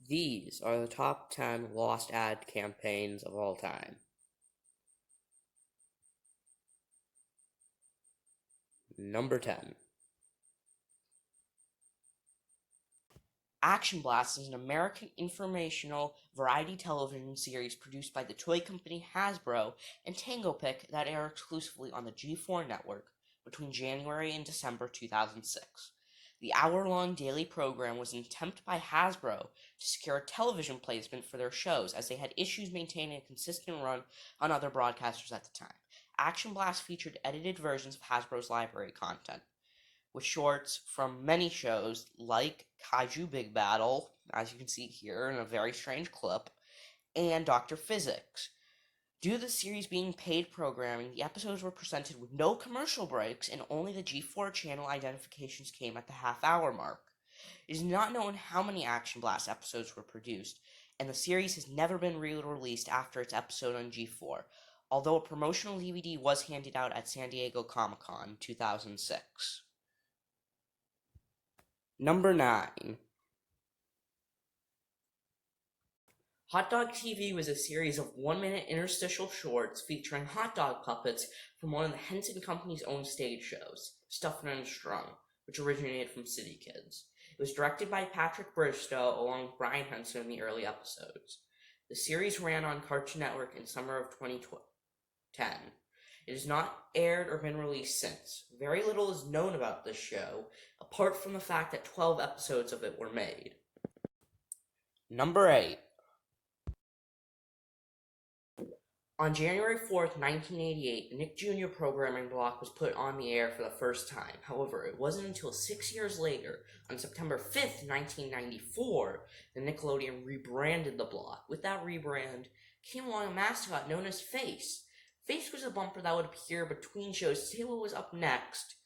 These are the top 10 lost ad campaigns of all time. Number 10. Action Blast is an American informational variety television series produced by the toy company Hasbro and Tango Pick that aired exclusively on the G4 network between January and December 2006. The hour-long daily program was an attempt by Hasbro to secure television placement for their shows, as they had issues maintaining a consistent run on other broadcasters at the time. Action Blast featured edited versions of Hasbro's library content, with shorts from many shows like Kaiju Big Battle, as you can see here in a very strange clip, and Dr. Physics. Due to the series being paid programming, the episodes were presented with no commercial breaks, and only the G4 channel identifications came at the half-hour mark. It is not known how many Action Blast episodes were produced, and the series has never been re-released after its episode on G4, although a promotional DVD was handed out at San Diego Comic-Con 2006. Number 9. Hot Dog TV was a series of 1-minute interstitial shorts featuring hot dog puppets from one of the Henson Company's own stage shows, Stuffed and Strung, which originated from City Kids. It was directed by Patrick Bristow along with Brian Henson in the early episodes. The series ran on Cartoon Network in summer of 2010. It has not aired or been released since. Very little is known about this show, apart from the fact that 12 episodes of it were made. Number 8. On January 4th, 1988, the Nick Jr. programming block was put on the air for the first time. However, it wasn't until 6 years later, on September 5th, 1994, that Nickelodeon rebranded the block. With that rebrand came along a mascot known as Face. Face was a bumper that would appear between shows to say what was up next.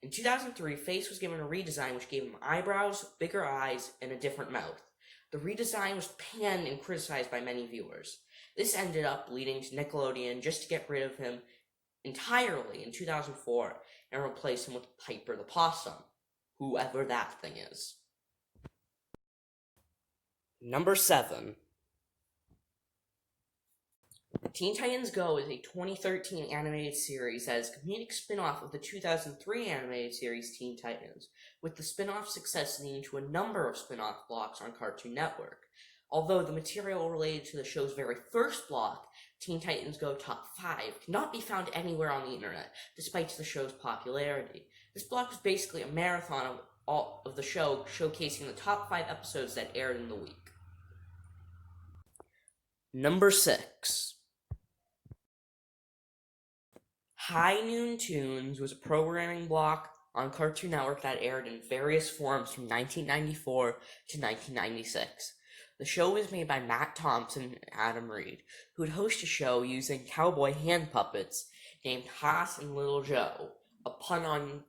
In 2003, Face was given a redesign which gave him eyebrows, bigger eyes, and a different mouth. The redesign was panned and criticized by many viewers. This ended up leading to Nickelodeon just to get rid of him entirely in 2004 and replace him with Piper the Possum, whoever that thing is. Number 7. Teen Titans Go is a 2013 animated series that is a comedic spin-off of the 2003 animated series Teen Titans, with the spin-off success leading to a number of spin-off blocks on Cartoon Network. Although the material related to the show's very first block, Teen Titans Go Top 5, cannot be found anywhere on the internet, despite the show's popularity. This block is basically a marathon of the show, showcasing the top 5 episodes that aired in the week. Number 6. High Noon Tunes was a programming block on Cartoon Network that aired in various forms from 1994 to 1996. The show was made by Matt Thompson and Adam Reed, who would host a show using cowboy hand puppets named Haas and Little Joe, a pun on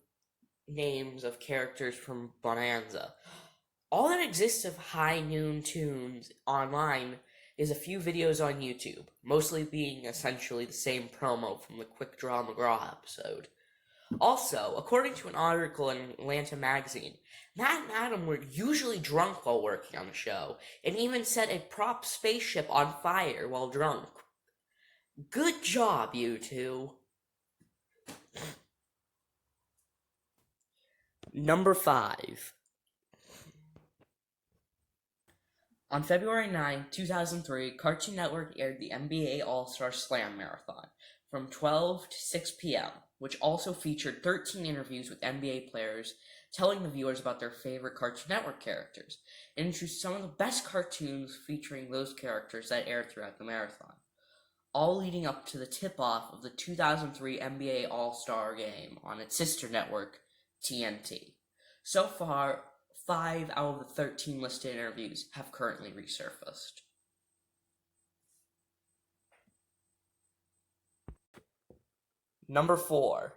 names of characters from Bonanza. All that exists of High Noon Tunes online is a few videos on YouTube, mostly being essentially the same promo from the Quick Draw McGraw episode. Also, according to an article in Atlanta magazine, Matt and Adam were usually drunk while working on the show, and even set a prop spaceship on fire while drunk. Good job, you two. Number 5. On February 9, 2003, Cartoon Network aired the NBA AllStar Slam Marathon from 12 to 6 p.m., which also featured 13 interviews with NBA players telling the viewers about their favorite Cartoon Network characters, and introduced some of the best cartoons featuring those characters that aired throughout the marathon, all leading up to the tip-off of the 2003 NBA All-Star Game on its sister network, TNT. So far, 5 out of the 13 listed interviews have currently resurfaced. Number 4.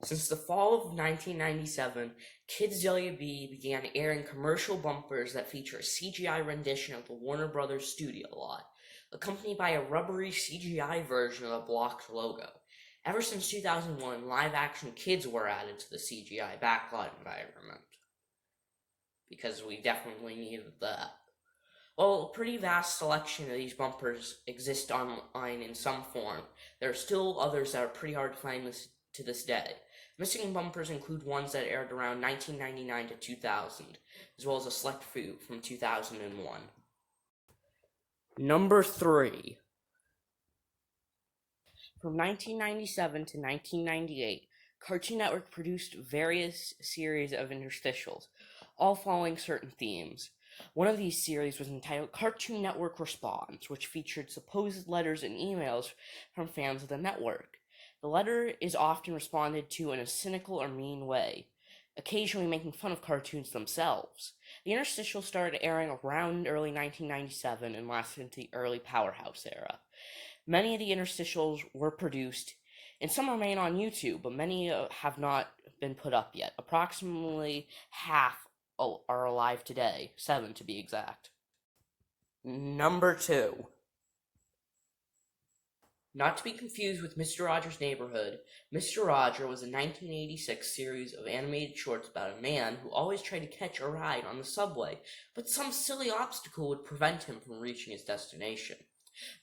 Since the fall of 1997, Kids WB began airing commercial bumpers that feature a CGI rendition of the Warner Brothers studio lot, accompanied by a rubbery CGI version of the block's logo. Ever since 2001, live-action kids were added to the CGI backlot environment. because we definitely needed that. While a pretty vast selection of these bumpers exist online in some form, there are still others that are pretty hard to find to this day. Missing bumpers include ones that aired around 1999 to 2000, as well as a select few from 2001. Number 3. From 1997 to 1998, Cartoon Network produced various series of interstitials, all following certain themes. One of these series was entitled Cartoon Network Responds, which featured supposed letters and emails from fans of the network. The letter is often responded to in a cynical or mean way, occasionally making fun of cartoons themselves. The interstitial started airing around early 1997 and lasted into the early Powerhouse era. Many of the interstitials were produced, and some remain on YouTube, but many have not been put up yet. Approximately half are alive today, 7 to be exact. Number 2. Not to be confused with Mr. Rogers' Neighborhood, Mr. Roger was a 1986 series of animated shorts about a man who always tried to catch a ride on the subway, but some silly obstacle would prevent him from reaching his destination.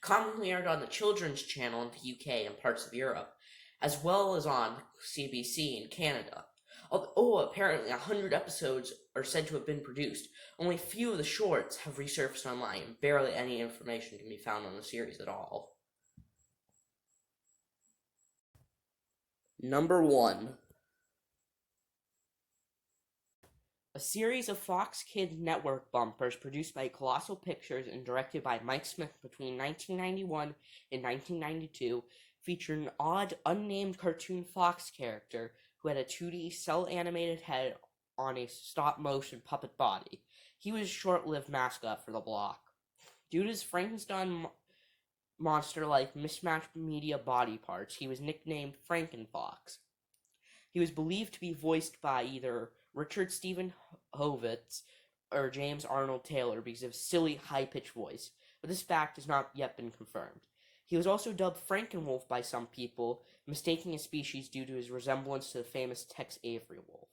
Commonly aired on the Children's Channel in the UK and parts of Europe, as well as on CBC in Canada. Although apparently 100 episodes are said to have been produced, only few of the shorts have resurfaced online, and barely any information can be found on the series at all. Number 1. A series of Fox Kids Network bumpers produced by Colossal Pictures and directed by Mike Smith between 1991 and 1992 featured an odd, unnamed cartoon Fox character who had a 2D cel-animated head on a stop-motion puppet body. He was a short-lived mascot for the block. Due to his Frankenstein monster-like mismatched media body parts, he was nicknamed Franken Fox. He was believed to be voiced by either Richard Stephen Hovitz or James Arnold Taylor because of his silly, high-pitched voice, but this fact has not yet been confirmed. He was also dubbed Frankenwolf by some people, mistaking his species due to his resemblance to the famous Tex Avery wolf.